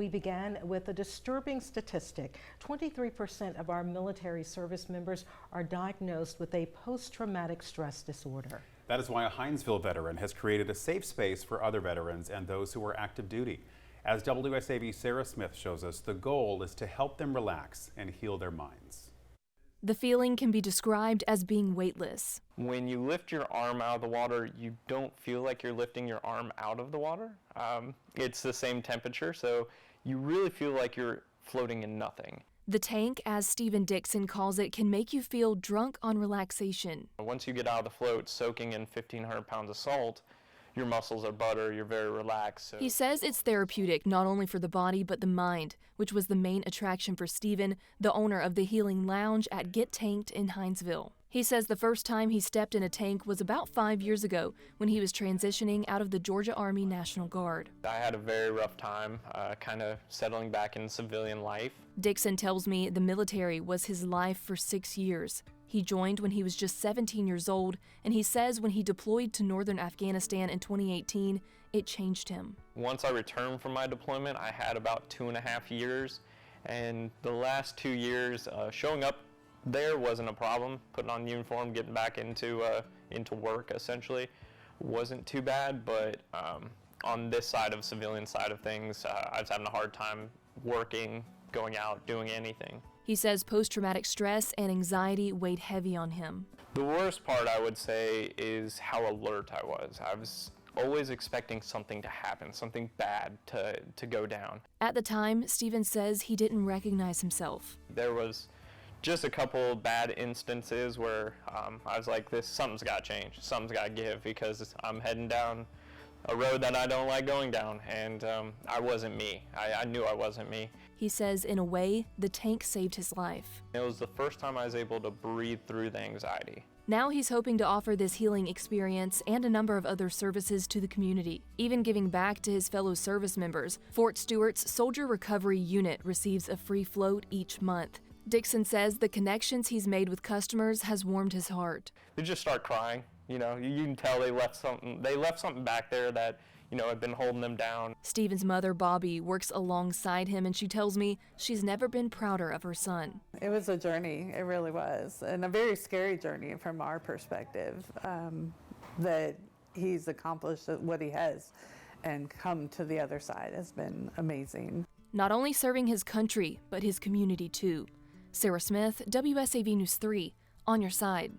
We began with a disturbing statistic. 23% of our military service members are diagnosed with a post-traumatic stress disorder. That is why a Hinesville veteran has created a safe space for other veterans and those who are active duty. As WSAV's Sarah Smith shows us, the goal is to help them relax and heal their minds. The feeling can be described as being weightless. When you lift your arm out of the water, you don't feel like you're lifting your arm out of the water. It's the same temperature, so you really feel like you're floating in nothing. The tank, as Stephen Dixon calls it, can make you feel drunk on relaxation. Once you get out of the float, soaking in 1,500 pounds of salt, your muscles are butter, you're very relaxed. So. He says it's therapeutic not only for the body but the mind, which was the main attraction for Stephen, the owner of the Healing Lounge at Get Tanked in Hinesville. He says the first time he stepped in a tank was about 5 years ago when he was transitioning out of the Georgia Army National Guard. I had a very rough time kind of settling back in civilian life. Dixon tells me the military was his life for 6 years. He joined when he was just 17 years old, and he says when he deployed to northern Afghanistan in 2018, it changed him. Once I returned from my deployment, I had about 2.5 years, and the last 2 years, showing up there wasn't a problem. Putting on uniform, getting back into work essentially wasn't too bad, but on this side of civilian side of things, I was having a hard time working, going out, doing anything. He says post-traumatic stress and anxiety weighed heavy on him. The worst part, I would say, is how alert I was. I was always expecting something to happen, something bad to go down. At the time, Stephen says he didn't recognize himself. There was just a couple bad instances where I was like, something's got to change, something's got to give, because I'm heading down a road that I don't like going down, and I wasn't me. I knew I wasn't me. He says, in a way, the tank saved his life. It was the first time I was able to breathe through the anxiety. Now he's hoping to offer this healing experience and a number of other services to the community, even giving back to his fellow service members. Fort Stewart's Soldier Recovery Unit receives a free float each month. Dixon says the connections he's made with customers has warmed his heart. They just start crying. You know, you can tell they left something back there that, had been holding them down. Stephen's mother, Bobby, works alongside him, and she tells me she's never been prouder of her son. It was a journey, it really was, and a very scary journey from our perspective, that he's accomplished what he has and come to the other side has been amazing. Not only serving his country, but his community too. Sarah Smith, WSAV News 3, on your side.